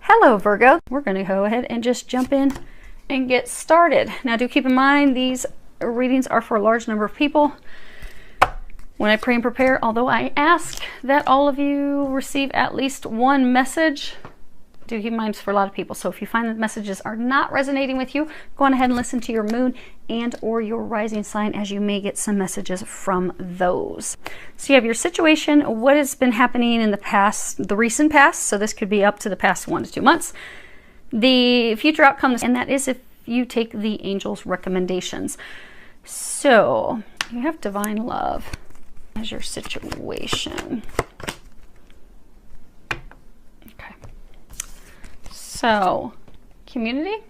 Hello Virgo, we're going to go ahead and just jump in and get started. Now do keep in mind these readings are for a large number of people. When I pray and prepare, although I ask that all of you receive at least one message, do keep in mind it's for a lot of people. So if you find that messages are not resonating with you, go on ahead and listen to your moon and or your rising sign, as you may get some messages from those. So you have your situation, what has been happening in the past, the recent past. So this could be up to the past 1 to 2 months. The future outcomes, and that is if you take the angels' recommendations. So you have divine love as your situation. So, community,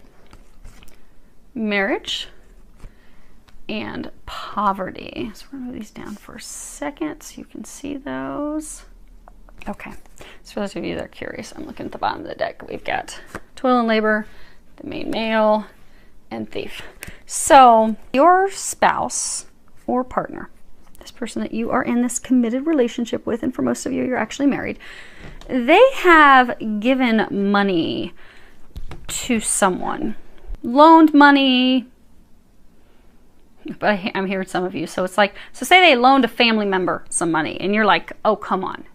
marriage, and poverty. So we're going to move these down for a second so you can see those. Okay, so for those of you that are curious, I'm looking at the bottom of the deck. We've got toil and labor, the main male, and thief. So, your spouse or partner, this person that you are in this committed relationship with, and for most of you, you're actually married, they have given money to someone, loaned money, but I'm hearing some of you. So it's like, so say they loaned a family member some money and you're like, oh, come on.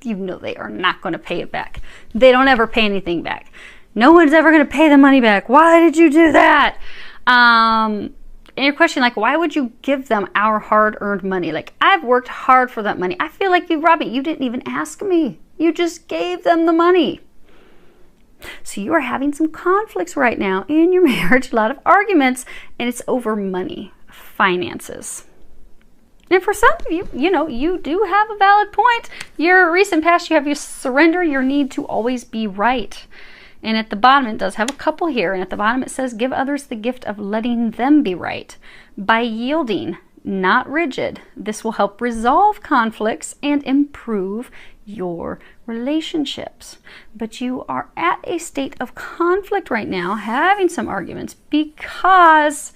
You know they are not going to pay it back. They don't ever pay anything back. No one's ever going to pay the money back. Why did you do that? And your question, like, why would you give them our hard-earned money? Like, I've worked hard for that money. I feel like you robbed me. You didn't even ask me. You just gave them the money. So you are having some conflicts right now in your marriage, a lot of arguments, and it's over money, finances. And for some of you, you know, you do have a valid point. Your recent past, you have your surrender, your need to always be right. And at the bottom, it does have a couple here. And at the bottom, it says, give others the gift of letting them be right. By yielding, not rigid, this will help resolve conflicts and improve your relationships. But you are at a state of conflict right now, having some arguments because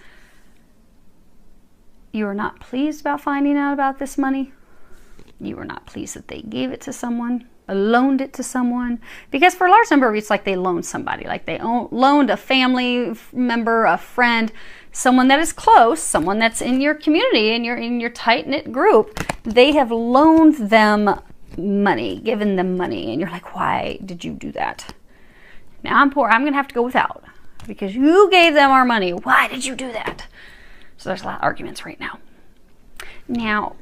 you are not pleased about finding out about this money. You are not pleased that they gave it to someone, loaned it to someone. Because for a large number of you, it's like they loaned somebody, like they loaned a family member, a friend, someone that is close, someone that's in your community, in your tight-knit group. They have loaned them money, given them money, and you're like, why did you do that? Now I'm poor, I'm gonna have to go without because you gave them our money. Why did you do that? So there's a lot of arguments right now. Now,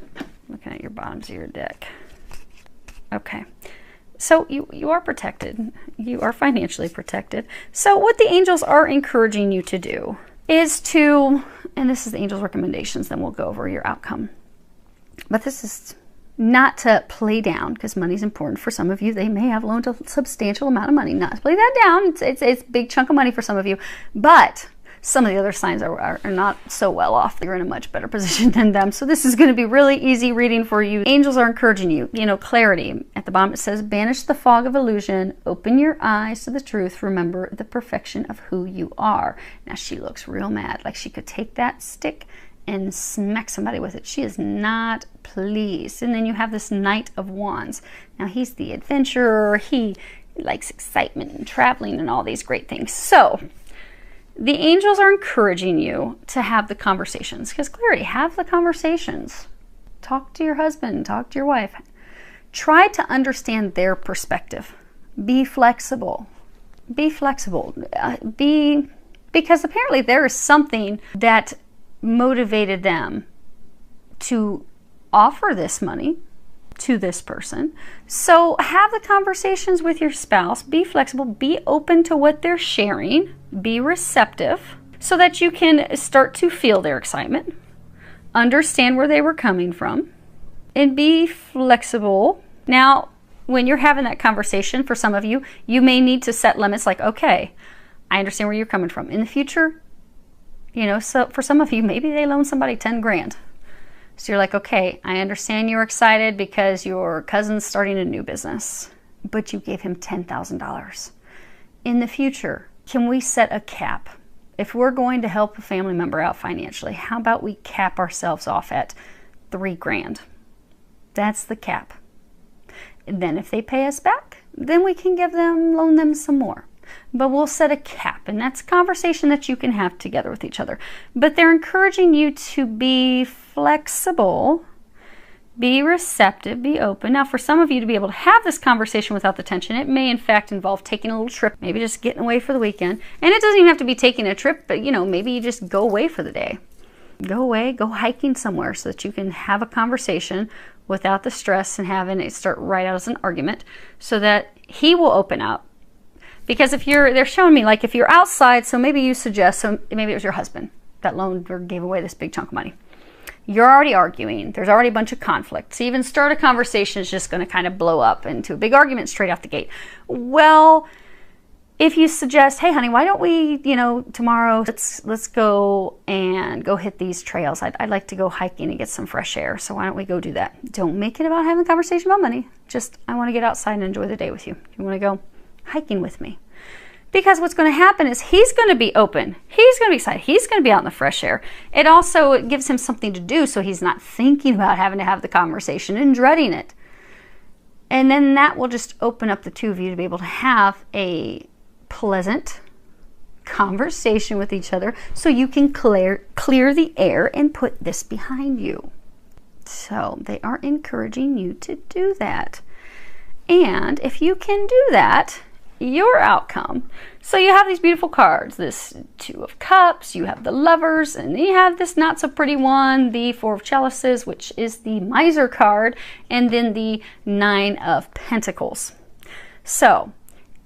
looking at your bottoms of your deck. Okay, so you are protected. You are financially protected. So what the angels are encouraging you to do is to, and this is the angels' recommendations, then we'll go over your outcome. But this is not to play down, because money is important for some of you. They may have loaned a substantial amount of money. Not to play that down. It's a big chunk of money for some of you. But some of the other signs are not so well off. You're in a much better position than them. So this is going to be really easy reading for you. Angels are encouraging you. You know, clarity. At the bottom it says, banish the fog of illusion. Open your eyes to the truth. Remember the perfection of who you are. Now she looks real mad. Like she could take that stick and smack somebody with it. She is not pleased. And then you have this Knight of Wands. Now he's the adventurer. He likes excitement and traveling and all these great things. So the angels are encouraging you to have the conversations, because clarity, have the conversations. Talk to your husband, talk to your wife. Try to understand their perspective. Be flexible. Be flexible. Because apparently there is something that motivated them to offer this money to this person. So have the conversations with your spouse. Be flexible. Be open to what they're sharing. Be receptive so that you can start to feel their excitement, understand where they were coming from, and be flexible. Now, when you're having that conversation, for some of you, you may need to set limits like, okay, I understand where you're coming from. In the future, you know, so for some of you, maybe they loan somebody 10 grand. So you're like, okay, I understand you're excited because your cousin's starting a new business, but you gave him $10,000. In the future, can we set a cap? If we're going to help a family member out financially, how about we cap ourselves off at 3 grand? That's the cap. And then if they pay us back, then we can loan them some more. but we'll set a cap, and that's a conversation that you can have together with each other. But they're encouraging you to be flexible, be receptive, be open. Now, for some of you to be able to have this conversation without the tension, it may in fact involve taking a little trip, maybe just getting away for the weekend. And it doesn't even have to be taking a trip, but maybe you just go away for the day. Go away, go hiking somewhere so that you can have a conversation without the stress and having it start right out as an argument, so that he will open up. Because they're showing me, like, if you're outside, so maybe you suggest, so maybe it was your husband that loaned or gave away this big chunk of money. You're already arguing. There's already a bunch of conflict. To even start a conversation is just going to kind of blow up into a big argument straight out the gate. Well, if you suggest, hey, honey, why don't we, tomorrow, let's go and go hit these trails. I'd like to go hiking and get some fresh air. So why don't we go do that? Don't make it about having a conversation about money. Just, I want to get outside and enjoy the day with you. You want to go hiking with me? Because what's going to happen is he's going to be open. He's going to be excited. He's going to be out in the fresh air. It also gives him something to do, so he's not thinking about having to have the conversation and dreading it. And then that will just open up the two of you to be able to have a pleasant conversation with each other, so you can clear the air and put this behind you. So they are encouraging you to do that. And if you can do that, your outcome. So you have these beautiful cards, this Two of Cups, you have the Lovers, and then you have this not so pretty one, the Four of Chalices, which is the Miser card, and then the Nine of Pentacles. So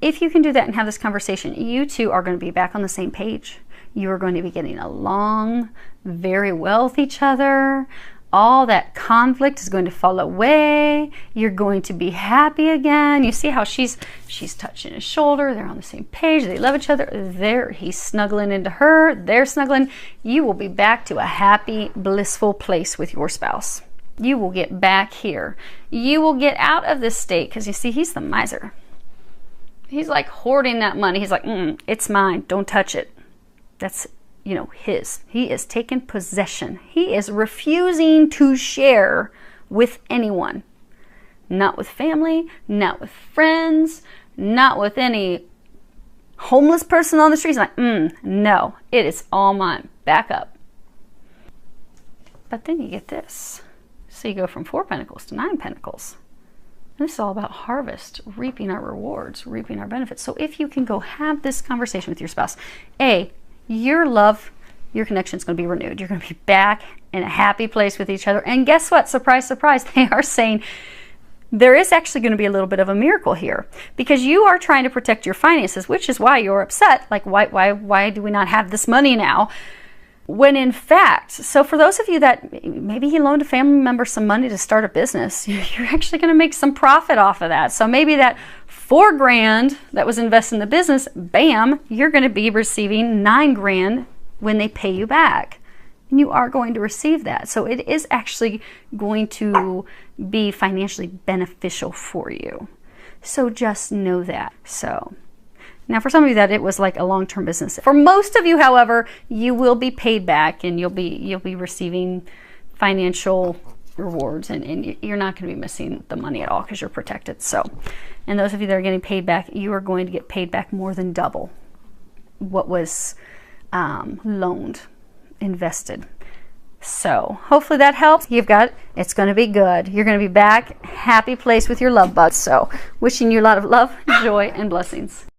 if you can do that and have this conversation, you two are going to be back on the same page. You are going to be getting along very well with each other. All that conflict is going to fall away. You're going to be happy again. You see how she's touching his shoulder. They're on the same page. They love each other. He's snuggling into her. They're snuggling. You will be back to a happy, blissful place with your spouse. You will get back here. You will get out of this state, because you see, he's the miser. He's like hoarding that money. He's like, it's mine. Don't touch it. That's his. He is taking possession. He is refusing to share with anyone. Not with family, not with friends, not with any homeless person on the street. He's like, no, it is all mine. Back up. But then you get this. So you go from 4 Pentacles to 9 Pentacles. And this is all about harvest, reaping our rewards, reaping our benefits. So if you can go have this conversation with your spouse, your love, your connection is going to be renewed. You're going to be back in a happy place with each other. And guess what? Surprise, surprise. They are saying there is actually going to be a little bit of a miracle here, because you are trying to protect your finances, which is why you're upset. Like, why do we not have this money now? When in fact, so for those of you that maybe he loaned a family member some money to start a business, you're actually going to make some profit off of that. So maybe that $4,000 that was invested in the business, bam, you're going to be receiving $9,000 when they pay you back. And you are going to receive that. So it is actually going to be financially beneficial for you. So just know that. So now for some of you that it was like a long-term business. For most of you, however, you will be paid back, and you'll be receiving financial rewards, and you're not going to be missing the money at all, because you're protected. So, and those of you that are getting paid back, you are going to get paid back more than double what was loaned, invested. So hopefully that helps. It's going to be good. You're going to be back, happy place with your love bug. So wishing you a lot of love, joy, and blessings.